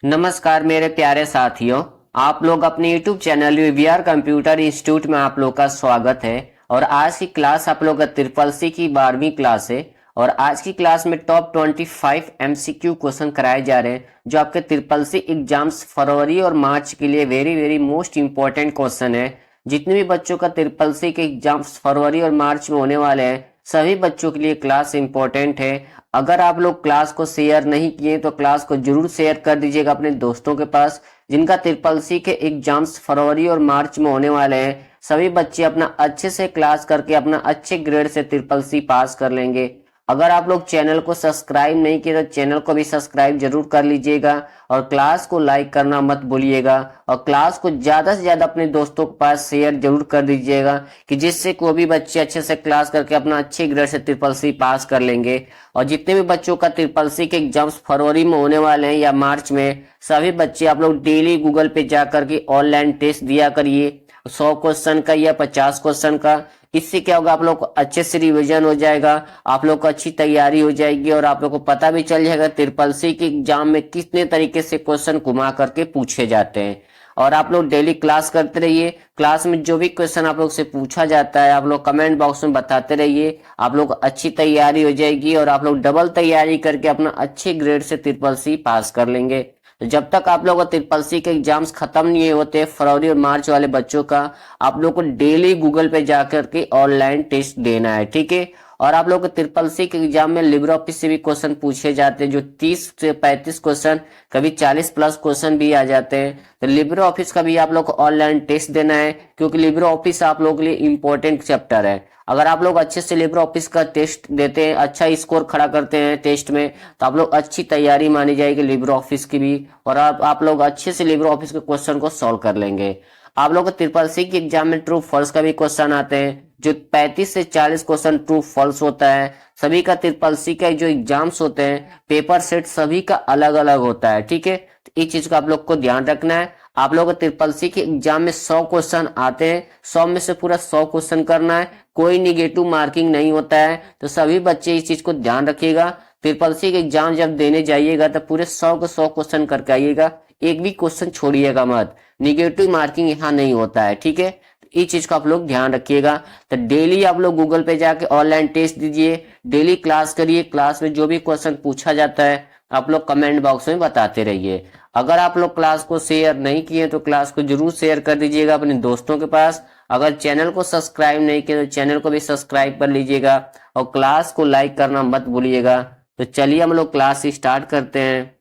नमस्कार मेरे प्यारे साथियों। आप लोग अपने YouTube channel VR computer institute में आप लोग का स्वागत है। और आज की क्लास आप लोग का ट्रिपल सी की 12वीं क्लास है। और आज की क्लास में टॉप 25 MCQ क्वेश्चन कराए जा रहे हैं जो आपके ट्रिपल सी एग्जाम्स फरवरी और मार्च के लिए very very most important question है। जितने भी बच्चों का ट्रिपल सी के एग्जाम्स फरवरी और मार्च में होने वाले हैं सभी बच्चों के लिए क्लास इंपॉर्टेंट है। अगर आप लोग क्लास को शेयर नहीं किए तो क्लास को जरूर शेयर कर दीजिएगा अपने दोस्तों के पास जिनका ट्रिपल सी के एग्जाम्स फरवरी और मार्च में होने वाले हैं। सभी बच्चे अपना अच्छे से क्लास करके अपना अच्छे ग्रेड से ट्रिपल सी पास कर लेंगे। अगर आप लोग चैनल को सब्सक्राइब नहीं किए तो चैनल को भी सब्सक्राइब जरूर कर लीजिएगा और क्लास को लाइक करना मत भूलिएगा। और क्लास को ज्यादा से ज्यादा अपने दोस्तों के पास शेयर जरूर कर दीजिएगा कि जिससे कोई भी बच्चे अच्छे से क्लास करके अपना अच्छे ग्रेड से ट्रिपल सी पास कर लेंगे। और जितने भी बच्चों का ट्रिपल सी के एग्जाम्स फरवरी में होने वाले हैं या मार्च में, सभी बच्चे आप लोग डेली गूगल पे जाकर के ऑनलाइन टेस्ट दिया करिए 100 क्वेश्चन का या 50 क्वेश्चन का। इससे क्या होगा, आप लोग को अच्छे से रिवीजन हो जाएगा, आप लोग को अच्छी तैयारी हो जाएगी और आप लोग को पता भी चल जाएगा ट्रिपल सी के एग्जाम में कितने तरीके से क्वेश्चन घुमा करके पूछे जाते हैं। और आप लोग डेली क्लास करते रहिए। क्लास में जो भी क्वेश्चन आप लोग से पूछा जाता है आप लोग कमेंट बॉक्स में बताते रहिए। आप लोग अच्छी तैयारी हो जाएगी और आप लोग डबल तैयारी करके अपना अच्छे ग्रेड से ट्रिपल सी पास कर लेंगे। तो जब तक आप लोग का ट्रिपल सी के एग्जाम्स खत्म नहीं होते फरवरी और मार्च वाले बच्चों का, आप लोग को डेली गूगल पे जाकर के ऑनलाइन टेस्ट देना है, ठीक है। और आप लोग को ट्रिपल सी के एग्जाम में लिब्रे ऑफिस से भी क्वेश्चन पूछे जाते हैं जो 30 से 35 क्वेश्चन, कभी 40 प्लस क्वेश्चन भी आ जाते हैं। तो लिब्रे ऑफिस का भी आप लोग को ऑनलाइन टेस्ट देना है क्योंकि लिब्रे ऑफिस आप लोग के लिए इंपॉर्टेंट चैप्टर है। अगर आप लोग अच्छे से लिब्रे ऑफिस का टेस्ट देते हैं, अच्छा स्कोर खड़ा करते हैं टेस्ट में, तो आप लोग अच्छी तैयारी मानी जाएगी लिब्रे ऑफिस की भी। और आप लोग अच्छे से लिब्रे ऑफिस के क्वेश्चन को सॉल्व कर लेंगे। आप लोग को ट्रिपल सी के एग्जाम में ट्रू फॉल्स का भी क्वेश्चन आते हैं जो 35 से 40 क्वेश्चन ट्रू फॉल्स होता है। सभी का ट्रिपल सी का जो एग्जाम्स होते हैं पेपर सेट सभी का अलग अलग होता है, ठीक है। तो इस चीज का आप लोग को ध्यान रखना है। आप लोग को ट्रिपल सी के एग्जाम में 100 क्वेश्चन आते हैं, 100 में से पूरा 100 क्वेश्चन करना है, कोई निगेटिव मार्किंग नहीं होता है। तो सभी बच्चे इस चीज को ध्यान रखिएगा। ट्रिपल सी के एग्जाम जब देने जाइएगा तो पूरे 100 के 100 क्वेश्चन करके आइएगा, एक भी क्वेश्चन छोड़िएगा मत। निगेटिव मार्किंग यहाँ नहीं होता है, ठीक है। इस चीज का आप लोग ध्यान रखिएगा। तो डेली आप लोग गूगल पे जाके ऑनलाइन टेस्ट दीजिए, डेली क्लास करिए। क्लास में जो भी क्वेश्चन पूछा जाता है आप लोग कमेंट बॉक्स में बताते रहिए। अगर आप लोग क्लास को शेयर नहीं किए तो क्लास को जरूर शेयर कर दीजिएगा अपने दोस्तों के पास। अगर चैनल को सब्सक्राइब नहीं किया तो चैनल को भी सब्सक्राइब कर लीजिएगा और क्लास को लाइक करना मत भूलिएगा। तो चलिए हम लोग क्लास स्टार्ट करते हैं।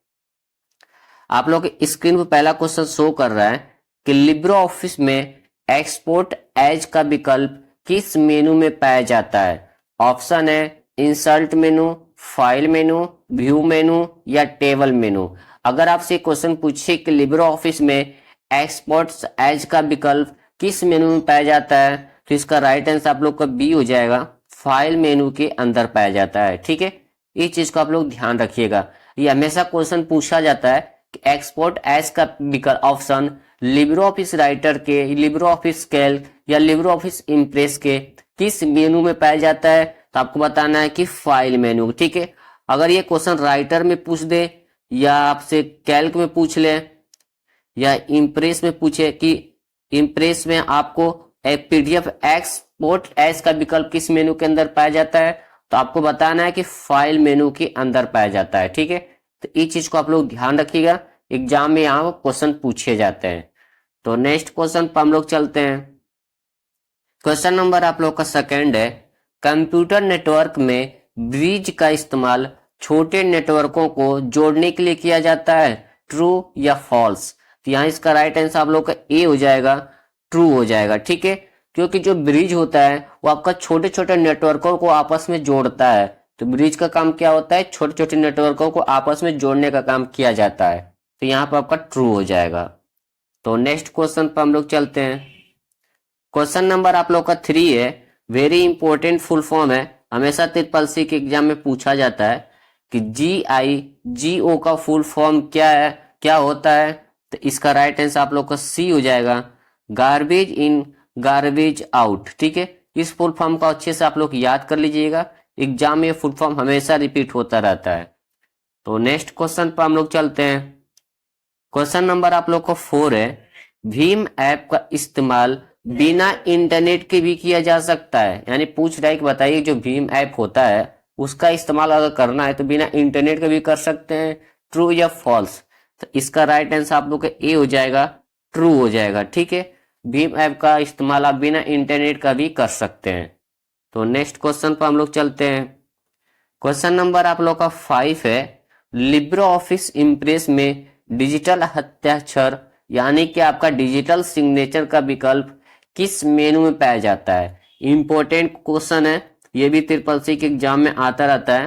आप लोग स्क्रीन पर पहला क्वेश्चन शो कर रहा है कि लिब्रे ऑफिस में एक्सपोर्ट एज का विकल्प किस मेनू में पाया जाता है। ऑप्शन है इंसर्ट मेनू, फाइल मेनू, व्यू मेनू या टेबल मेनू। अगर आपसे क्वेश्चन पूछे कि लिब्रे ऑफिस में एक्सपोर्ट एज का विकल्प किस मेनू में पाया जाता है तो इसका राइट आंसर आप लोग का बी हो जाएगा, फाइल मेनू के अंदर पाया जाता है, ठीक है। इस चीज को आप लोग ध्यान रखिएगा। ये हमेशा क्वेश्चन पूछा जाता है कि एक्सपोर्ट एज का विकल्प ऑप्शन लिब्रे ऑफिस राइटर के, लिब्रे ऑफिस कैल्क या लिब्रे ऑफिस इम्प्रेस के किस मेनू में पाया जाता है, तो आपको बताना है कि फाइल मेनू, ठीक है। अगर ये क्वेश्चन राइटर में पूछ दे या आपसे कैल्क में पूछ ले या इम्प्रेस में पूछे कि इम्प्रेस में आपको एक पीडीएफ एक्सपोर्ट एज का विकल्प किस मेनू के अंदर पाया जाता है, तो आपको बताना है कि फाइल मेनू के अंदर पाया जाता है, ठीक है। तो इस चीज को आप लोग ध्यान रखिएगा, एग्जाम में यहाँ क्वेश्चन पूछे जाते हैं। तो नेक्स्ट क्वेश्चन पर हम लोग चलते हैं। क्वेश्चन नंबर आप लोग का सेकंड है, कंप्यूटर नेटवर्क में ब्रिज का इस्तेमाल छोटे नेटवर्कों को जोड़ने के लिए किया जाता है, ट्रू या फॉल्स। तो यहाँ इसका राइट आंसर आप लोग का ए हो जाएगा, ट्रू हो जाएगा, ठीक है। क्योंकि जो ब्रिज होता है वो आपका छोटे छोटे नेटवर्कों को आपस में जोड़ता है। तो ब्रिज का काम क्या होता है, छोटे छोटे नेटवर्कों को आपस में जोड़ने का काम किया जाता है। तो यहाँ पर आपका ट्रू हो जाएगा। तो नेक्स्ट क्वेश्चन पर हम लोग चलते हैं। क्वेश्चन नंबर आप लोग का 3 है, वेरी इंपॉर्टेंट फुल फॉर्म है, हमेशा ट्रिपल सी के एग्जाम में पूछा जाता है कि GIGO का फुल फॉर्म क्या है, क्या होता है। तो इसका राइट आंसर आप लोग का सी हो जाएगा, गार्बेज इन गार्बेज आउट, ठीक है। इस फुल फॉर्म को अच्छे से आप लोग याद कर लीजिएगा, एग्जाम में फुल फॉर्म हमेशा रिपीट होता रहता है। तो नेक्स्ट क्वेश्चन पर हम लोग चलते हैं। क्वेश्चन नंबर आप लोग को 4 है, भीम ऐप का इस्तेमाल बिना इंटरनेट के भी किया जा सकता है। यानी पूछ रहा है कि बताइए जो भीम ऐप होता है उसका इस्तेमाल अगर करना है तो बिना इंटरनेट के भी कर सकते हैं, ट्रू या फॉल्स। तो इसका राइट आंसर आप लोग का ए हो जाएगा, ट्रू हो जाएगा। ठीक है, भीम ऐप का इस्तेमाल आप बिना इंटरनेट का भी कर सकते हैं। तो नेक्स्ट क्वेश्चन पर हम लोग चलते हैं। क्वेश्चन नंबर आप लोग का 5 है, लिब्रो ऑफिस इम्प्रेस में डिजिटल हस्ताक्षर यानी कि आपका डिजिटल सिग्नेचर का विकल्प किस मेनू में पाया जाता है। इंपॉर्टेंट क्वेश्चन है, ये भी ट्रिपल सी के एग्जाम में आता रहता है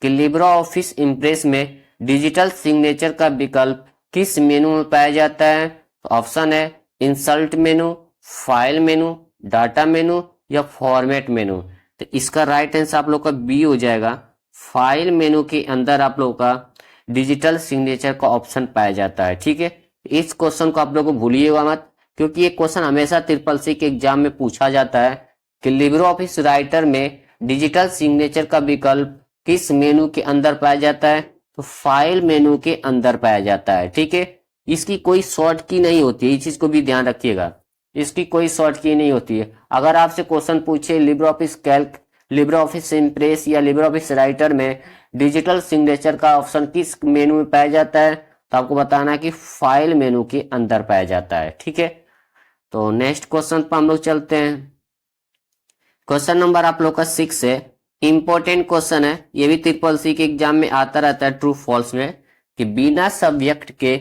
कि लिब्रो ऑफिस इम्प्रेस में डिजिटल सिग्नेचर का विकल्प किस मेनू में पाया जाता है। ऑप्शन है इंसर्ट मेनू, फाइल मेनू, डाटा मेनू या फॉर्मेट मेनू। तो इसका राइट आंसर आप लोग का बी हो जाएगा, फाइल मेनू के अंदर आप लोग का डिजिटल सिग्नेचर का ऑप्शन पाया जाता है। ठीक है, इस क्वेश्चन को आप लोग को भूलिएगा मत, क्योंकि ये क्वेश्चन हमेशा ट्रिपल सी के एग्जाम में पूछा जाता है कि लिब्रो ऑफिस राइटर में डिजिटल सिग्नेचर का विकल्प किस मेनू के अंदर पाया जाता है। तो फाइल मेनू के अंदर पाया जाता है। ठीक है, इसकी कोई शॉर्ट की नहीं होती है, इस चीज को भी ध्यान रखिएगा, इसकी कोई शॉर्ट की नहीं होती है। अगर आपसे क्वेश्चन पूछे Libre office Calc, Libre office impress या लिब्रो ऑफिस राइटर में डिजिटल सिग्नेचर का ऑप्शन किस मेनू में पाया जाता है, तो आपको बताना है कि फाइल मेनू के अंदर पाया जाता है। ठीक है, तो नेक्स्ट क्वेश्चन पर हम लोग चलते हैं। क्वेश्चन नंबर आप लोग का 6 है, इंपॉर्टेंट क्वेश्चन है, ये भी ट्रिपल सी के एग्जाम में आता रहता है ट्रू फॉल्स में, कि बिना सब्जेक्ट के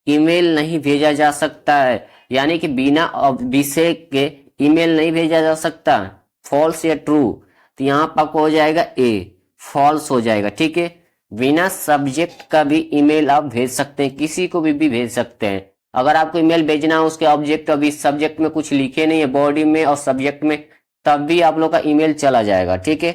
ईमेल नहीं भेजा जा सकता है। यानी कि बिना विषय के ईमेल नहीं भेजा जा सकता, फॉल्स या ट्रू। तो यहाँ पर आपको हो जाएगा ए, फॉल्स हो जाएगा। ठीक है, बिना सब्जेक्ट का भी ईमेल आप भेज सकते हैं, किसी को भी भेज सकते हैं। अगर आपको ईमेल भेजना है उसके ऑब्जेक्ट अभी सब्जेक्ट में कुछ लिखे नहीं है, बॉडी में और सब्जेक्ट में, तब भी आप लोग का ईमेल चला जाएगा। ठीक है,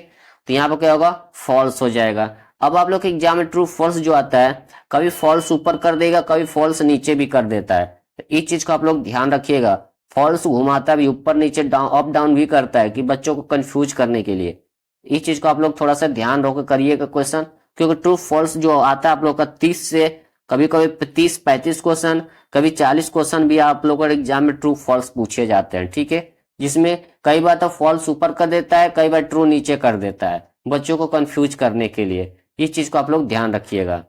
तो यहाँ पर क्या होगा, फॉल्स हो जाएगा। अब आप लोग के एग्जाम में ट्रू फॉल्स जो आता है, कभी फॉल्स ऊपर कर देगा, कभी फॉल्स नीचे भी कर देता है। तो इस चीज को आप लोग ध्यान रखिएगा, फॉल्स घुमाता भी ऊपर नीचे, डाउन अप डाउन भी करता है कि बच्चों को कंफ्यूज करने के लिए। इस चीज को आप लोग थोड़ा सा ध्यान रखकर करिएगा क्वेश्चन, क्योंकि ट्रू फॉल्स जो आता है आप लोग का 30 से कभी कभी 30-35 क्वेश्चन, कभी 40 क्वेश्चन भी आप लोगों के एग्जाम में ट्रू फॉल्स पूछे जाते हैं। ठीक है, जिसमें कई बार तो फॉल्स ऊपर कर देता है, कई बार ट्रू नीचे कर देता है, बच्चों को कंफ्यूज करने के लिए। इस चीज को आप लोग ध्यान रखिएगा।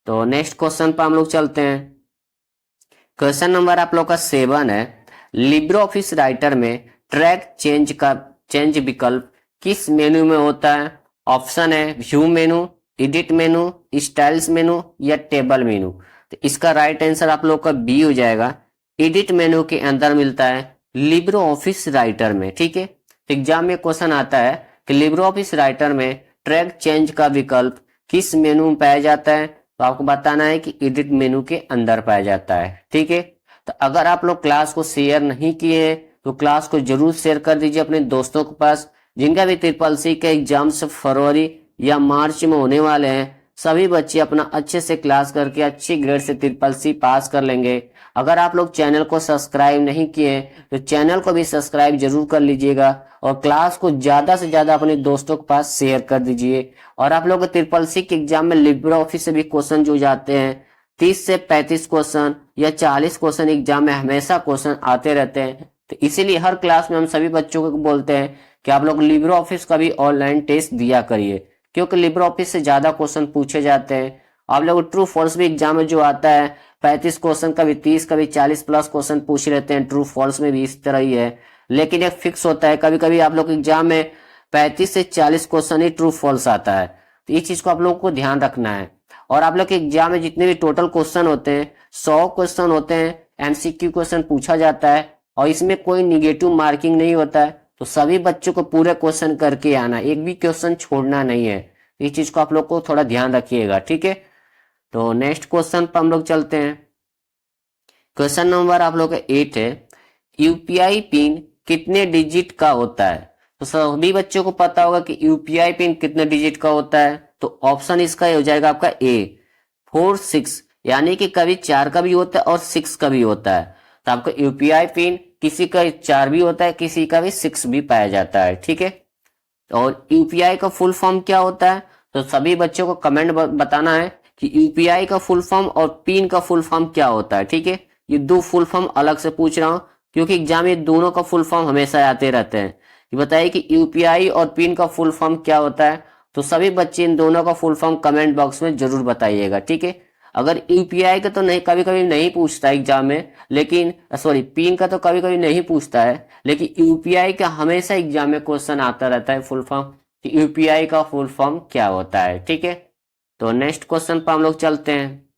तो नेक्स्ट क्वेश्चन पर हम लोग चलते हैं। क्वेश्चन नंबर आप लोग का 7 है, लिब्रो ऑफिस राइटर में ट्रैक चेंज विकल्प किस मेनू में होता है। ऑप्शन है व्यू मेनू, एडिट मेनू, स्टाइल्स मेनू या टेबल मेनू। तो इसका राइट आंसर आप लोग का बी हो जाएगा, एडिट मेनू के अंदर मिलता है लिब्रो ऑफिस राइटर में। ठीक है, एग्जाम में क्वेश्चन आता है कि लिब्रो ऑफिस राइटर में ट्रैक चेंज का विकल्प किस मेनू में पाया जाता है, तो आपको बताना है कि एडिट मेनू के अंदर पाया जाता है। ठीक है, तो अगर आप लोग क्लास को शेयर नहीं किए हैं तो क्लास को जरूर शेयर कर दीजिए अपने दोस्तों के पास, जिनका भी ट्रिपल सी के एग्जाम्स फरवरी या मार्च में होने वाले हैं। सभी बच्चे अपना अच्छे से क्लास करके अच्छी ग्रेड से ट्रिपल सी पास कर लेंगे। अगर आप लोग चैनल को सब्सक्राइब नहीं किए तो चैनल को भी सब्सक्राइब जरूर कर लीजिएगा और क्लास को ज्यादा से ज्यादा अपने दोस्तों के पास शेयर कर दीजिए। और आप लोग ट्रिपल सी के एग्जाम में लिब्रो ऑफिस से भी क्वेश्चन जो जाते हैं 30 से 35 क्वेश्चन या 40 क्वेश्चन एग्जाम में हमेशा क्वेश्चन आते रहते हैं। तो इसीलिए हर क्लास में हम सभी बच्चों को बोलते हैं कि आप लोग लिब्रो ऑफिस का भी ऑनलाइन टेस्ट दिया करिए, क्योंकि लिब्रो ऑफिस से ज्यादा क्वेश्चन पूछे जाते हैं। आप लोग ट्रू फॉल्स भी एग्जाम में जो आता है 35 क्वेश्चन, कभी 30, कभी 40 प्लस क्वेश्चन पूछ लेते हैं। ट्रू फॉल्स में भी इस तरह ही है, लेकिन एक फिक्स होता है, कभी कभी आप लोग एग्जाम में 35 से 40 क्वेश्चन ही ट्रू फॉल्स आता है। तो इस चीज को आप लोगों को ध्यान रखना है। और आप लोग के एग्जाम में जितने भी टोटल क्वेश्चन होते हैं 100 क्वेश्चन होते हैं, एमसीक्यू क्वेश्चन पूछा जाता है और इसमें कोई निगेटिव मार्किंग नहीं होता है। तो सभी बच्चों को पूरे क्वेश्चन करके आना, एक भी क्वेश्चन छोड़ना नहीं है। इस चीज को आप लोग को थोड़ा ध्यान रखिएगा। ठीक है, तो नेक्स्ट क्वेश्चन पर हम लोग चलते हैं। क्वेश्चन नंबर आप लोग का 8 है, यूपीआई पिन कितने डिजिट का होता है। तो सभी बच्चों को पता होगा कि यूपीआई पिन कितने डिजिट का होता है। तो ऑप्शन इसका हो जाएगा आपका ए 4, 6, यानी कि कभी 4 का भी होता है और 6 का भी होता है। तो आपका यूपीआई पिन किसी का 4 भी होता है, किसी का भी 6 भी पाया जाता है। ठीक है, और यूपीआई का फुल फॉर्म क्या होता है, तो सभी बच्चों को कमेंट बताना है कि यूपीआई का फुल फॉर्म और पिन का फुल फॉर्म क्या होता है। ठीक है, ये दो फुल फॉर्म अलग से पूछ रहा हूँ क्योंकि एग्जाम में दोनों का फुल फॉर्म हमेशा आते रहते हैं। ये बताइए कि यूपीआई और पिन का फुल फॉर्म क्या होता है। तो सभी बच्चे इन दोनों का फुल फॉर्म कमेंट बॉक्स में जरूर बताइएगा। ठीक है, अगर यूपीआई का तो नहीं, कभी कभी नहीं पूछता एग्जाम में, लेकिन सॉरी पिन का तो कभी कभी नहीं पूछता है, लेकिन यूपीआई का हमेशा एग्जाम में क्वेश्चन आता रहता है फुल फॉर्म कि यूपीआई का फुल फॉर्म क्या होता है। ठीक है, तो नेक्स्ट क्वेश्चन पर हम लोग चलते हैं।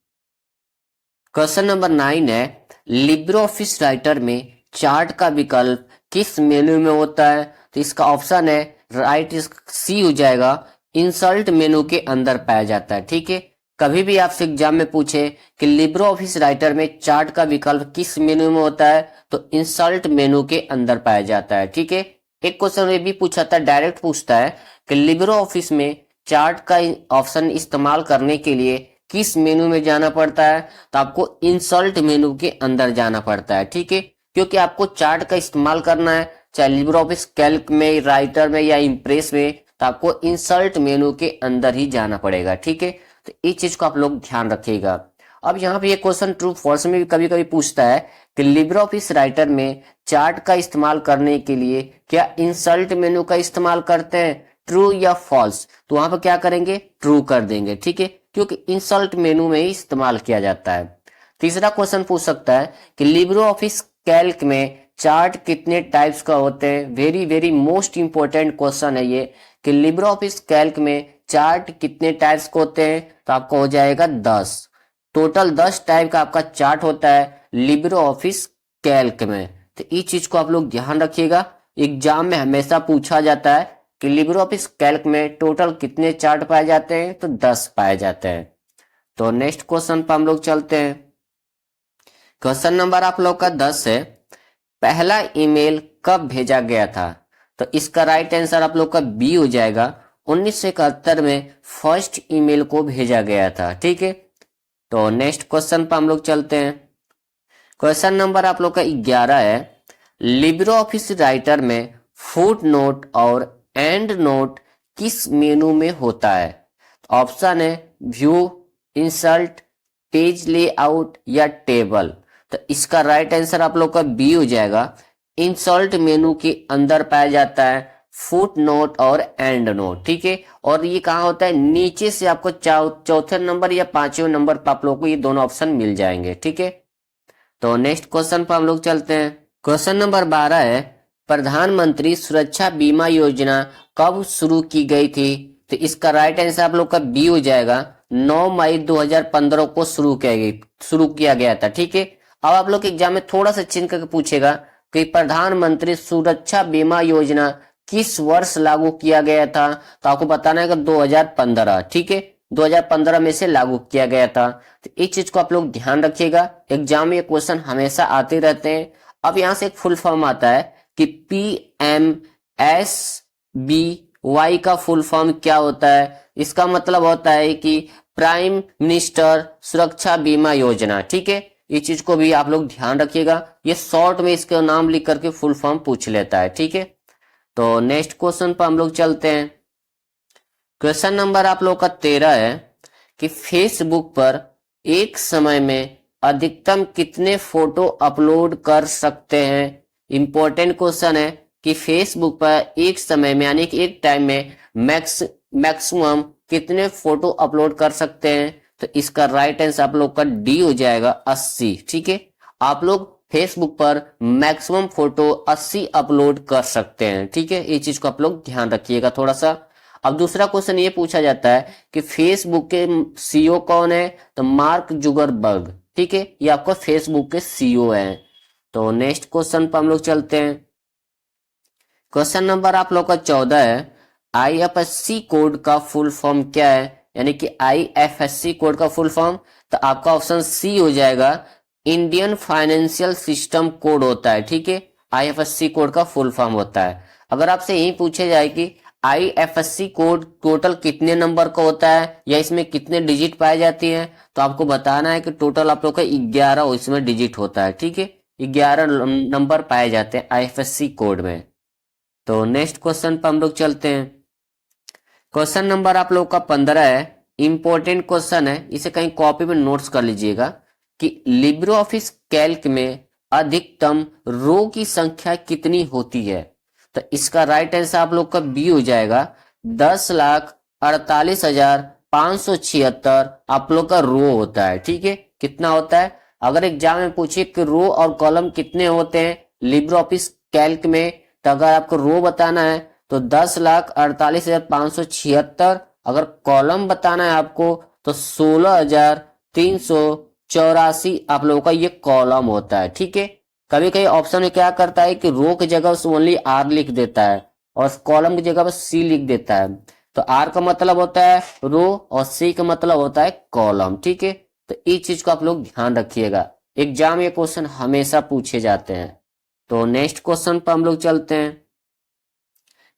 क्वेश्चन नंबर 9 है, लिब्रे ऑफिस राइटर में चार्ट का विकल्प किस मेनू में होता है। तो इसका ऑप्शन है राइट सी हो जाएगा, इंसर्ट मेनू के अंदर पाया जाता है। ठीक है, कभी भी आपसे एग्जाम में पूछे कि लिब्रे ऑफिस राइटर में चार्ट का विकल्प किस मेनू में होता है, तो इंसर्ट मेनू के अंदर पाया जाता है। ठीक है, एक क्वेश्चन ये भी पूछा था, डायरेक्ट पूछता है कि लिब्रे ऑफिस में चार्ट का ऑप्शन इस्तेमाल करने के लिए किस मेनू में जाना पड़ता है। तो आपको इंसर्ट मेनू के अंदर जाना पड़ता है। ठीक है, क्योंकि आपको चार्ट का इस्तेमाल करना है, चाहे लिब्रे ऑफिस कैल्क में, राइटर में या इम्प्रेस में, तो आपको इंसर्ट मेनू के अंदर ही जाना पड़ेगा। ठीक है, तो इस चीज को आप लोग ध्यान रखिएगा। अब यहाँ पे ये क्वेश्चन ट्रू फॉल्स में भी कभी कभी पूछता है कि लिब्रे ऑफिस राइटर में चार्ट का इस्तेमाल करने के लिए क्या इंसर्ट मेनू का इस्तेमाल करते हैं, ट्रू या फॉल्स। तो वहां पर क्या करेंगे, ट्रू कर देंगे। ठीक है, क्योंकि इंसर्ट मेनू में ही इस्तेमाल किया जाता है। तीसरा क्वेश्चन पूछ सकता है कि लिब्रे ऑफिस कैल्क में चार्ट कितने टाइप्स का होते हैं। Very very most important question है ये कि लिब्रे ऑफिस कैल्क में चार्ट कितने टाइप्स के होते हैं। तो आपका हो जाएगा 10, टोटल 10 टाइप का आपका चार्ट होता है लिब्रे ऑफिस कैल्क में। तो इस चीज को आप लोग ध्यान रखिएगा, एग्जाम में हमेशा पूछा जाता है कि लिब्रे ऑफिस कैल्क में टोटल कितने चार्ट पाए जाते हैं। तो 10 पाए जाते हैं। तो नेक्स्ट क्वेश्चन पर हम लोग चलते हैं। क्वेश्चन नंबर आप लोग का 10 है, पहला ईमेल कब भेजा गया था। तो इसका राइट आंसर आप लोग का बी हो जाएगा, 1971 में फर्स्ट ईमेल को भेजा गया था। ठीक है, तो नेक्स्ट क्वेश्चन पर हम लोग चलते हैं। क्वेश्चन नंबर आप लोग का 11 है, लिब्रे ऑफिस राइटर में फुट नोट और एंड नोट किस मेनू में होता है। ऑप्शन है व्यू, इंसर्ट, पेज लेआउट या टेबल। तो इसका राइट आंसर आप लोग का बी हो जाएगा, इंसर्ट मेनू के अंदर पाया जाता है फुट नोट और एंड नोट। ठीक है, और ये कहाँ होता है, नीचे से आपको चौथे नंबर या 5वें नंबर पर आप लोग को ये दोनों ऑप्शन मिल जाएंगे। ठीक है, तो नेक्स्ट क्वेश्चन पर हम लोग चलते हैं। क्वेश्चन नंबर 12 है, प्रधानमंत्री सुरक्षा बीमा योजना कब शुरू की गई थी। तो इसका राइट आंसर आप लोग का बी हो जाएगा, 9 मई 2015 को शुरू किया गया था। ठीक है, अब आप लोग एग्जाम में थोड़ा सा चिन्ह करके पूछेगा कि प्रधानमंत्री सुरक्षा बीमा योजना किस वर्ष लागू किया गया था। तो आपको बताना है कि 2015। ठीक है, 2015 में से लागू किया गया था। तो इस चीज को आप लोग ध्यान रखिएगा, एग्जाम में ये क्वेश्चन हमेशा आते रहते हैं। अब यहां से एक फुल फॉर्म आता है कि PMSBY का फुल फॉर्म क्या होता है। इसका मतलब होता है कि प्राइम मिनिस्टर सुरक्षा बीमा योजना। ठीक है, इस चीज को भी आप लोग ध्यान रखिएगा, ये शॉर्ट में इसके नाम लिख करके फुल फॉर्म पूछ लेता है। ठीक है, तो नेक्स्ट क्वेश्चन पर हम लोग चलते हैं। क्वेश्चन नंबर आप लोग का 13 है कि फेसबुक पर एक समय में अधिकतम कितने फोटो अपलोड कर सकते हैं। इंपॉर्टेंट क्वेश्चन है कि फेसबुक पर एक समय में यानी कि एक टाइम में मैक्सिमम कितने फोटो अपलोड कर सकते हैं। तो इसका राइट आंसर आप लोग का डी हो जाएगा, 80। ठीक है, आप लोग फेसबुक पर मैक्सिमम फोटो 80 अपलोड कर सकते हैं। ठीक है, ये चीज को आप लोग ध्यान रखिएगा थोड़ा सा। अब दूसरा क्वेश्चन ये पूछा जाता है कि फेसबुक के सीईओ कौन है। तो मार्क जुगरबर्ग। ठीक है, ये आपको फेसबुक के सीईओ हैं। तो नेक्स्ट क्वेश्चन पर हम लोग चलते हैं। क्वेश्चन नंबर आप लोग का 14 है, IFSC कोड का फुल फॉर्म क्या है, यानी कि IFSC कोड का फुल फॉर्म। तो आपका ऑप्शन सी हो जाएगा, इंडियन फाइनेंशियल सिस्टम कोड होता है। ठीक है, IFSC कोड का फुल फॉर्म होता है। अगर आपसे यही पूछे जाए कि IFSC कोड टोटल कितने नंबर का होता है या इसमें कितने डिजिट पाई जाती हैं, तो आपको बताना है कि टोटल आप लोग का 11 इसमें डिजिट होता है। ठीक है, 11 नंबर पाए जाते हैं IFSC कोड में। तो नेक्स्ट क्वेश्चन पर हम लोग चलते हैं। क्वेश्चन नंबर आप लोग का 15 है, इंपॉर्टेंट क्वेश्चन है, इसे कहीं कॉपी में नोट्स कर लीजिएगा कि लिब्रे ऑफिस कैल्क में अधिकतम रो की संख्या कितनी होती है। तो इसका राइट आंसर आप लोग का बी हो जाएगा, 10,48,576 आप लोग का रो होता है। ठीक है, कितना होता है? अगर एग्जाम में पूछिए कि रो और कॉलम कितने होते हैं लिब्रे ऑफिस कैल्क में, तो अगर आपको रो बताना है तो 10,48,576, अगर कॉलम बताना है आपको तो 16,384 आप लोगों का ये कॉलम होता है। ठीक है, कभी कभी ऑप्शन में क्या करता है कि रो की जगह ओनली आर लिख देता है और कॉलम की जगह पर सी लिख देता है। तो आर का मतलब होता है रो और सी का मतलब होता है कॉलम। ठीक है, तो इस चीज को आप लोग ध्यान रखिएगा, एग्जाम ये क्वेश्चन हमेशा पूछे जाते हैं। तो नेक्स्ट क्वेश्चन पर हम लोग चलते हैं।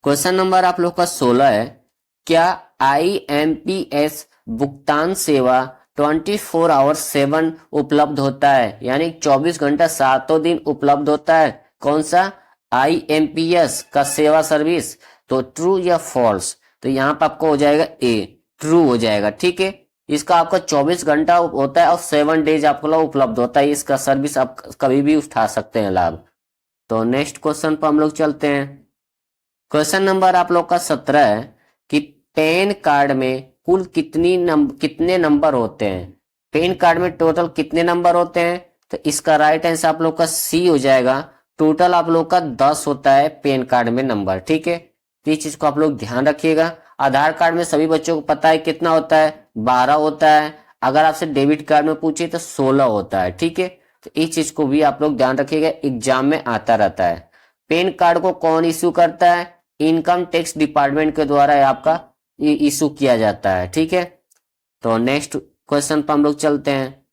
क्वेश्चन नंबर आप लोग का 16 है, क्या IMPS भुगतान सेवा 24 आवर 7 उपलब्ध होता है, यानी 24 घंटा 7 दिन उपलब्ध होता है? कौन सा IMPS का सेवा सर्विस? तो ट्रू या फॉल्स? तो यहाँ पर आपको हो जाएगा ए, ट्रू हो जाएगा। ठीक है, इसका आपका 24 घंटा होता है और 7 डेज आपको उपलब्ध होता है, इसका सर्विस आप कभी भी उठा सकते हैं लाभ। तो नेक्स्ट क्वेश्चन पर हम लोग चलते हैं। क्वेश्चन नंबर आप लोग का 17 है कि पैन कार्ड में कुल कितने नंबर होते हैं? पैन कार्ड में टोटल कितने नंबर होते हैं? तो इसका राइट आंसर आप लोग का सी हो जाएगा, टोटल आप लोग का 10 होता है पैन कार्ड में नंबर। ठीक है, तो इस चीज को आप लोग ध्यान रखिएगा। आधार कार्ड में सभी बच्चों को पता है कितना होता है, 12 होता है। अगर आपसे डेबिट कार्ड में पूछे तो 16 होता है। ठीक है, तो इस चीज को भी आप लोग ध्यान रखिएगा, एग्जाम में आता रहता है। पैन कार्ड को कौन इश्यू करता है? इनकम टैक्स डिपार्टमेंट के द्वारा आपका इशू किया जाता है। ठीक है, तो नेक्स्ट क्वेश्चन पर हम लोग चलते हैं।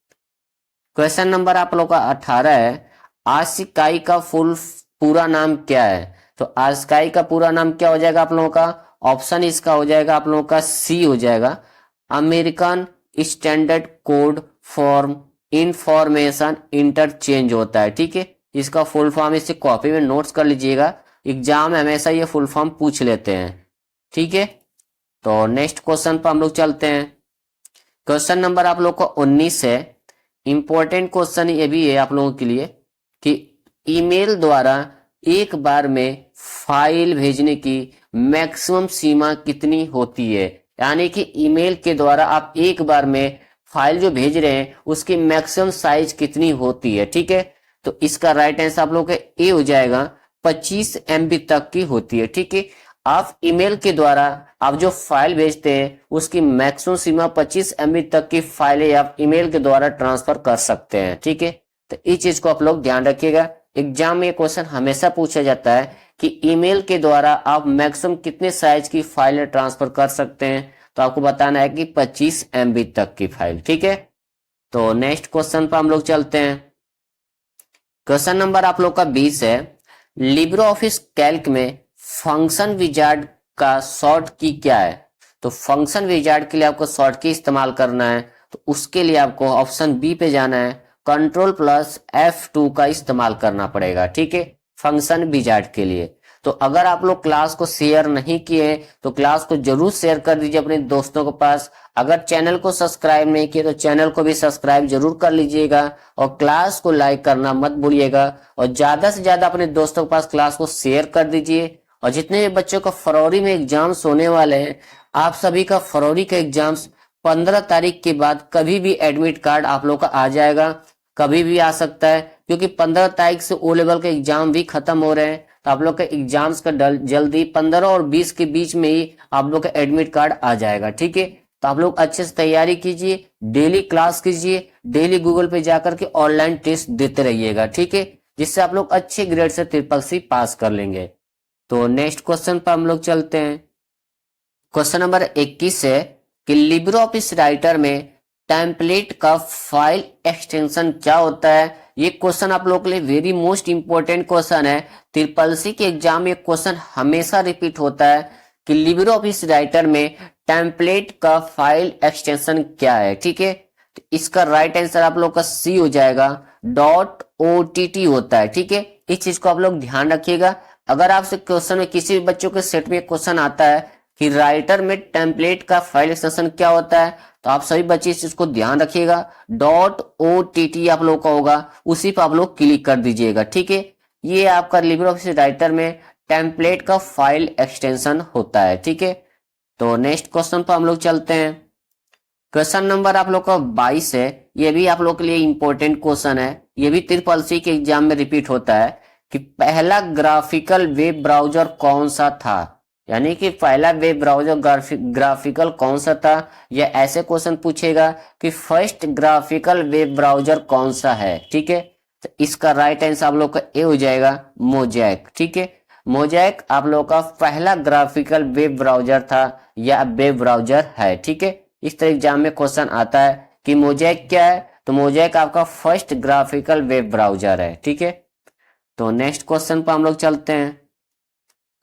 क्वेश्चन नंबर आप लोग का 18 है, आशिकाई का पूरा नाम क्या है? तो आशिकाई का पूरा नाम क्या हो जाएगा आप लोगों का? ऑप्शन इसका हो जाएगा आप लोगों का सी हो जाएगा, American standard code for information interchange होता है। ठीक है, इसका फुल फॉर्म इसे कॉपी में नोट्स कर लीजिएगा, एग्जाम में हमेशा ये फुल फॉर्म पूछ लेते हैं। ठीक है, तो नेक्स्ट क्वेश्चन पर हम लोग चलते हैं। क्वेश्चन नंबर आप लोग को 19 है, इंपॉर्टेंट क्वेश्चन ये भी है आप लोगों के लिए कि ईमेल द्वारा एक बार में फाइल भेजने की मैक्सिमम सीमा कितनी होती है? यानी कि ईमेल के द्वारा आप एक बार में फाइल जो भेज रहे हैं उसकी मैक्सिमम साइज कितनी होती है? ठीक है, तो इसका राइट आंसर आप लोग का ए हो जाएगा, 25 MB तक की होती है। ठीक है, आप ईमेल के द्वारा आप जो फाइल भेजते हैं उसकी मैक्सिमम सीमा 25 MB तक की फाइलें आप ईमेल के द्वारा ट्रांसफर कर सकते हैं। ठीक है, तो इस चीज को आप लोग ध्यान रखिएगा, एग्जाम में क्वेश्चन हमेशा पूछा जाता है कि ईमेल के द्वारा आप मैक्सिमम कितने साइज की फाइलें ट्रांसफर कर सकते हैं, तो आपको बताना है कि 25 MB तक की फाइल। ठीक है, तो नेक्स्ट क्वेश्चन पर हम लोग चलते हैं। क्वेश्चन नंबर आप लोग का 20 है, लिब्रे ऑफिस कैल्क में फंक्शन विजार्ड का शॉर्ट की क्या है? तो फंक्शन विजार्ड के लिए आपको शॉर्ट की इस्तेमाल करना है, तो उसके लिए आपको ऑप्शन बी पे जाना है, Ctrl+F2 का इस्तेमाल करना पड़ेगा। ठीक है, फंक्शन विजार्ड के लिए। तो अगर आप लोग क्लास को शेयर नहीं किए तो क्लास को जरूर शेयर कर दीजिए अपने दोस्तों के पास। अगर चैनल को सब्सक्राइब नहीं किए तो चैनल को भी सब्सक्राइब जरूर कर लीजिएगा और क्लास को लाइक करना मत भूलिएगा, और ज्यादा से ज्यादा अपने दोस्तों के पास क्लास को शेयर कर दीजिए। और जितने भी बच्चों का फरवरी में एग्जाम्स होने वाले हैं, आप सभी का फरवरी का एग्जाम्स 15 तारीख के बाद कभी भी एडमिट कार्ड आप लोग का आ जाएगा, कभी भी आ सकता है, क्योंकि 15 तारीख से ओ लेवल के एग्जाम भी खत्म हो रहे हैं। तो आप लोग के एग्जाम्स का जल्दी 15 और 20 के बीच में ही आप लोग का एडमिट कार्ड आ जाएगा। ठीक है, तो आप लोग अच्छे से तैयारी कीजिए, डेली क्लास कीजिए, डेली गूगल पे जाकर के ऑनलाइन टेस्ट देते रहिएगा। ठीक है, जिससे आप लोग अच्छे ग्रेड से SSC पास कर लेंगे। तो नेक्स्ट क्वेश्चन पर हम लोग चलते हैं। क्वेश्चन नंबर 21 है कि लिब्रे ऑफिस राइटर में टेम्पलेट का फाइल एक्सटेंशन क्या होता है? ये क्वेश्चन आप लोग के लिए वेरी मोस्ट इंपॉर्टेंट क्वेश्चन है। SSC के एग्जाम में क्वेश्चन हमेशा रिपीट होता है कि लिब्रे ऑफिस राइटर में टेम्पलेट का फाइल एक्सटेंशन क्या है। ठीक है, तो इसका राइट आंसर आप लोग का सी हो जाएगा, .ott होता है। ठीक है, इस चीज को आप लोग ध्यान रखिएगा। अगर आपसे क्वेश्चन में किसी भी बच्चों के सेट में क्वेश्चन आता है कि राइटर में टेम्पलेट का फाइल एक्सटेंशन क्या होता है, तो आप सभी बच्चे इस चीज को ध्यान रखिएगा। .ott आप लोग का होगा, उसी पर आप लोग क्लिक कर दीजिएगा। ठीक है, ये आपका लिब्रे ऑफिस राइटर में टेम्पलेट का फाइल एक्सटेंशन होता है। ठीक है, तो नेक्स्ट क्वेश्चन पर हम लोग चलते हैं। क्वेश्चन नंबर आप लोग का 22 है। ये भी आप लोग के लिए इंपॉर्टेंट क्वेश्चन है, ये भी ट्रिपल सी के एग्जाम में रिपीट होता है कि पहला ग्राफिकल वेब ब्राउजर कौन सा था, यानी कि पहला वेब ब्राउजर ग्राफिकल कौन सा था, या ऐसे क्वेश्चन पूछेगा कि फर्स्ट ग्राफिकल वेब ब्राउजर कौन सा है। ठीक है, तो इसका राइट आंसर आप लोग का ए हो जाएगा, मोज़ैक। ठीक है, मोज़ैक आप लोग का पहला ग्राफिकल वेब ब्राउजर था या वेब ब्राउजर है। ठीक है, इस तरह एग्जाम में क्वेश्चन आता है कि मोज़ैक क्या है, तो मोज़ैक आपका फर्स्ट ग्राफिकल वेब ब्राउजर है। ठीक है, तो नेक्स्ट क्वेश्चन पर हम लोग चलते हैं।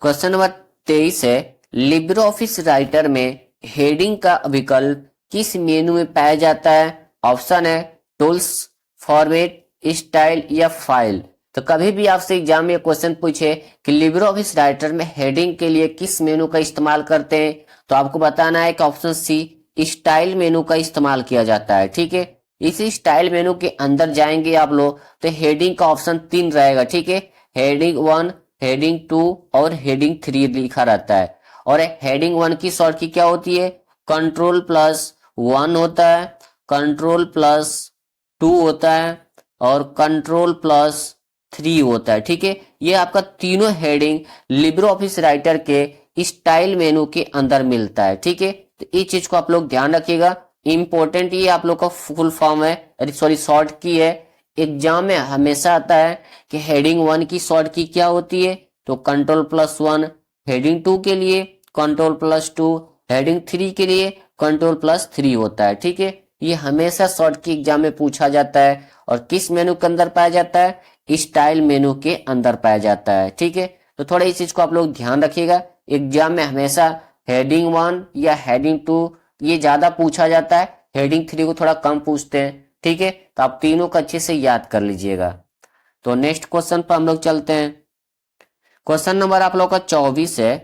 क्वेश्चन नंबर 23 है, लिब्रे ऑफिस राइटर में हेडिंग का विकल्प किस मेनू में पाया जाता है। ऑप्शन है टूल्स, फॉर्मेट, स्टाइल या फाइल। तो कभी भी आपसे एग्जाम में क्वेश्चन पूछे कि लिब्रे ऑफिस राइटर में हेडिंग के लिए किस मेनू का इस्तेमाल करते हैं, तो आपको बताना है कि ऑप्शन सी स्टाइल मेनू का इस्तेमाल किया जाता है। ठीक है, इसी स्टाइल मेनू के अंदर जाएंगे आप लोग तो हेडिंग का ऑप्शन 3 रहेगा। ठीक है, हेडिंग 1, हेडिंग 2 और हेडिंग 3 लिखा रहता है। और हेडिंग 1 की शॉर्ट की क्या होती है, Ctrl+1 होता है, Ctrl+2 होता है और Ctrl+3 होता है। ठीक है, ये आपका तीनों हेडिंग लिब्रे ऑफिस राइटर के स्टाइल मेनू के अंदर मिलता है। ठीक है, तो इस चीज को आप लोग ध्यान रखिएगा, इंपॉर्टेंट ये आप लोग का फुल फॉर्म है, सॉरी शॉर्ट की है। एग्जाम में हमेशा आता है कि हेडिंग 1 की शॉर्ट की क्या होती है, तो Ctrl+1, हेडिंग 2 के लिए Ctrl+2, हेडिंग 3 के लिए Ctrl+3 होता है। ठीक है, ये हमेशा शॉर्ट की एग्जाम में पूछा जाता है और किस मेनू के अंदर पाया जाता है, स्टाइल मेनू के अंदर पाया जाता है। ठीक है, तो थोड़ा इस चीज को आप लोग ध्यान रखिएगा, एग्जाम में हमेशा हेडिंग 1 या हेडिंग 2 ये ज्यादा पूछा जाता है, हेडिंग 3 को थोड़ा कम पूछते हैं। ठीक है, तो आप तीनों को अच्छे से याद कर लीजिएगा। तो नेक्स्ट क्वेश्चन पर हम लोग चलते हैं। क्वेश्चन नंबर आप लोग का 24 है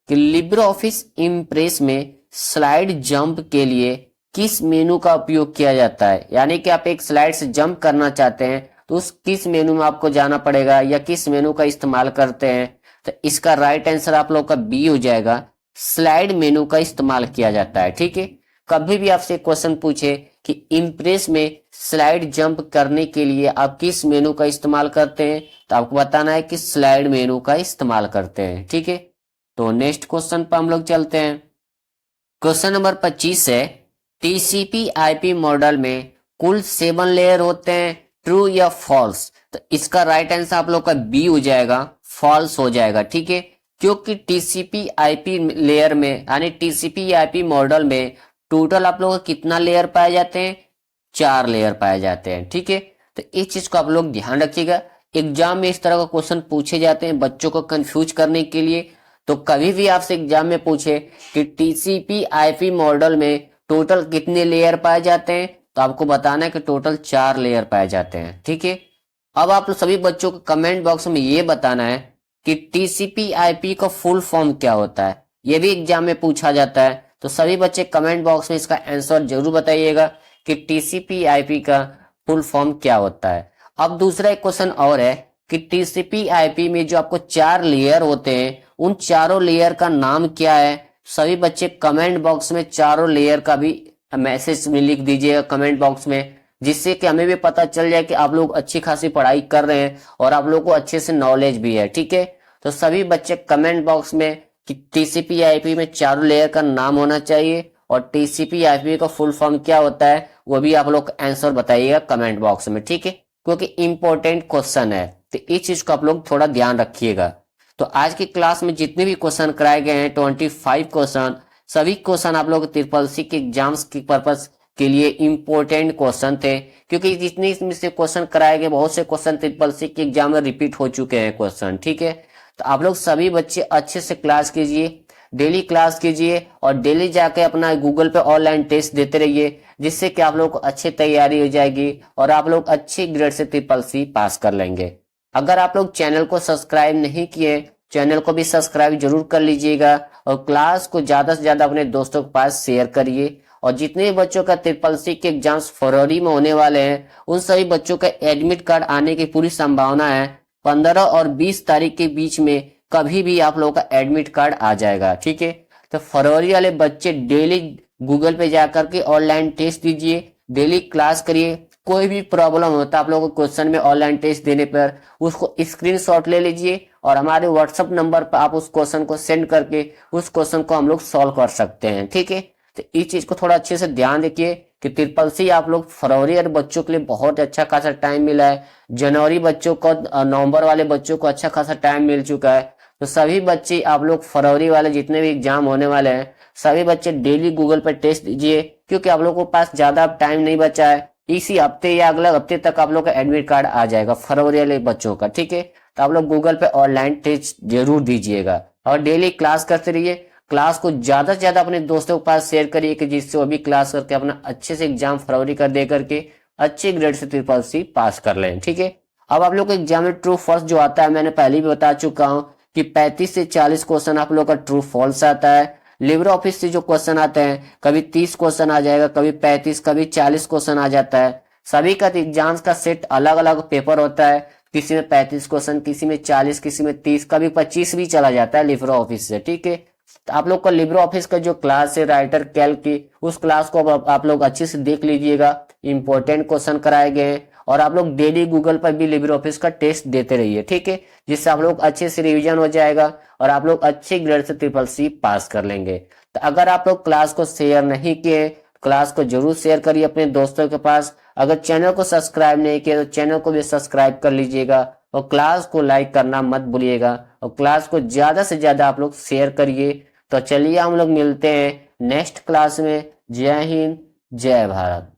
कि लिब्रे ऑफिस इम्प्रेस में स्लाइड जंप के लिए किस मेनू का उपयोग किया जाता है, यानी कि आप एक स्लाइड से जंप करना चाहते हैं तो उस किस मेनू में आपको जाना पड़ेगा या किस मेनू का इस्तेमाल करते हैं, तो इसका राइट आंसर आप लोग का बी हो जाएगा, स्लाइड मेनू का इस्तेमाल किया जाता है। ठीक है, कभी भी आपसे क्वेश्चन पूछे कि इम्प्रेस में स्लाइड जंप करने के लिए आप किस मेनू का इस्तेमाल करते हैं, तो आपको बताना है कि स्लाइड मेनू का इस्तेमाल करते हैं। ठीक है, तो नेक्स्ट क्वेश्चन पर हम लोग चलते हैं। क्वेश्चन नंबर 25 है, टीसीपी आईपी मॉडल में कुल 7 लेयर होते हैं, ट्रू या फॉल्स, तो इसका राइट आंसर आप लोग का बी हो जाएगा, फॉल्स हो जाएगा। ठीक है, क्योंकि टीसीपी आईपी लेयर में यानी टीसीपी आईपी मॉडल में टोटल आप लोग कितना लेयर पाए जाते हैं, 4 लेयर पाए जाते हैं। ठीक है, तो इस चीज को आप लोग ध्यान रखिएगा, एग्जाम में इस तरह का क्वेश्चन पूछे जाते हैं बच्चों को कंफ्यूज करने के लिए। तो कभी भी आपसे एग्जाम में पूछे कि टीसीपी आईपी मॉडल में टोटल कितने लेयर पाए जाते हैं, तो आपको बताना है कि टोटल 4 लेयर पाए जाते हैं। ठीक है, अब आप सभी बच्चों को कमेंट बॉक्स में ये बताना है कि टीसीपी आईपी का फुल फॉर्म क्या होता है, ये भी एग्जाम में पूछा जाता है। तो सभी बच्चे कमेंट बॉक्स में इसका आंसर जरूर बताइएगा कि टीसीपी आईपी का फुल फॉर्म क्या होता है। अब दूसरा एक क्वेश्चन और है कि टीसीपी आईपी में जो आपको 4 लेयर होते हैं उन चारों लेयर का नाम क्या है। सभी बच्चे कमेंट बॉक्स में चारों लेयर का भी मैसेज में लिख दीजिएगा कमेंट बॉक्स में, जिससे कि हमें भी पता चल जाए कि आप लोग अच्छी खासी पढ़ाई कर रहे हैं और आप लोग को अच्छे से नॉलेज भी है। ठीक है, तो सभी बच्चे कमेंट बॉक्स में कि टीसीपी आईपी में चारों लेयर का नाम होना चाहिए और टीसीपी आईपी का फुल फॉर्म क्या होता है वो भी आप लोग आंसर बताइएगा कमेंट बॉक्स में। ठीक है, क्योंकि इंपॉर्टेंट क्वेश्चन है, तो इस चीज को आप लोग थोड़ा ध्यान रखिएगा। तो आज की क्लास में जितने भी क्वेश्चन कराए गए हैं 25 क्वेश्चन, सभी क्वेश्चन आप लोग ट्रिपल सी के एग्जाम्स के पर्पज के लिए इंपॉर्टेंट क्वेश्चन थे, क्योंकि जितने इसमें से क्वेश्चन कराए गए बहुत से क्वेश्चन ट्रिपल सी के एग्जाम में रिपीट हो चुके हैं क्वेश्चन। ठीक है, तो आप लोग सभी बच्चे अच्छे से क्लास कीजिए, डेली क्लास कीजिए और डेली जाके अपना गूगल पे ऑनलाइन टेस्ट देते रहिए, जिससे कि आप लोग को अच्छी तैयारी हो जाएगी और आप लोग अच्छी ग्रेड से ट्रिपल सी पास कर लेंगे। अगर आप लोग चैनल को सब्सक्राइब नहीं किए, चैनल को भी सब्सक्राइब जरूर कर लीजिएगा और क्लास को ज्यादा से ज्यादा अपने दोस्तों के पास शेयर करिए। और जितने भी बच्चों का ट्रिपल सी के एग्जाम्स फरवरी में होने वाले हैं, उन सभी बच्चों का एडमिट कार्ड आने की पूरी संभावना है। 15 और 20 तारीख के बीच में कभी भी आप लोगों का एडमिट कार्ड आ जाएगा, ठीक है। तो फरवरी वाले बच्चे डेली गूगल पे जाकर के ऑनलाइन टेस्ट दीजिए, डेली क्लास करिए। कोई भी प्रॉब्लम होता है आप लोगों को क्वेश्चन में ऑनलाइन टेस्ट देने पर, उसको स्क्रीनशॉट ले लीजिए और हमारे व्हाट्सएप नंबर पर आप उस क्वेश्चन को सेंड करके उस क्वेश्चन को हम लोग सॉल्व कर सकते हैं, ठीक है। तो इस चीज को थोड़ा अच्छे से ध्यान रखिए कि ट्रिपल सी आप लोग फरवरी और बच्चों के लिए बहुत अच्छा खासा टाइम मिला है। जनवरी बच्चों को, नवंबर वाले बच्चों को अच्छा खासा टाइम मिल चुका है। तो सभी बच्चे आप लोग फरवरी वाले जितने भी एग्जाम होने वाले हैं, सभी बच्चे डेली गूगल पर टेस्ट दीजिए, क्योंकि आप लोगों के पास ज्यादा टाइम नहीं बचा है। इसी हफ्ते या अगले हफ्ते तक आप लोग का एडमिट कार्ड आ जाएगा फरवरी वाले बच्चों का, ठीक है। तो आप लोग गूगल पे ऑनलाइन टेस्ट जरूर दीजिएगा और डेली क्लास करते रहिए। क्लास को ज्यादा से ज्यादा अपने दोस्तों के पास शेयर करिए कि जिससे वो भी क्लास करके अपना अच्छे से एग्जाम फरवरी का दे करके अच्छे ग्रेड से ट्रिपल सी पास कर लें, ठीक है। अब आप लोग को एग्जाम में ट्रू फॉल्स जो आता है, मैंने पहले भी बता चुका हूँ कि 35 से 40 क्वेश्चन आप लोग का ट्रू फॉल्स आता है। लिब्रे ऑफिस से जो क्वेश्चन आते हैं, कभी 30 क्वेश्चन आ जाएगा, कभी 35, कभी 40 क्वेश्चन आ जाता है। सभी का एग्जाम्स का सेट अलग अलग पेपर होता है, किसी में 35 क्वेश्चन, किसी में 40, किसी में 30, कभी 25 भी चला जाता है लिब्रे ऑफिस से, ठीक है। तो आप लोग का लिब्रे ऑफिस का जो क्लास है राइटर कैल्क की, उस क्लास को आप लोग अच्छे से देख लीजिएगा। इंपॉर्टेंट क्वेश्चन कराए गए हैं और आप लोग डेली गूगल पर भी लिब्रे ऑफिस का टेस्ट देते रहिए, ठीक है, जिससे आप लोग अच्छे से रिवीजन हो जाएगा और आप लोग अच्छे ग्रेड से ट्रिपल सी पास कर लेंगे। तो अगर आप लोग क्लास को शेयर नहीं किए, क्लास को जरूर शेयर करिए अपने दोस्तों के पास। अगर चैनल को सब्सक्राइब नहीं किया तो चैनल को भी सब्सक्राइब कर लीजिएगा और क्लास को लाइक करना मत भूलिएगा और क्लास को ज्यादा से ज्यादा आप लोग शेयर करिए। तो चलिए हम लोग मिलते हैं नेक्स्ट क्लास में। जय हिंद, जय भारत।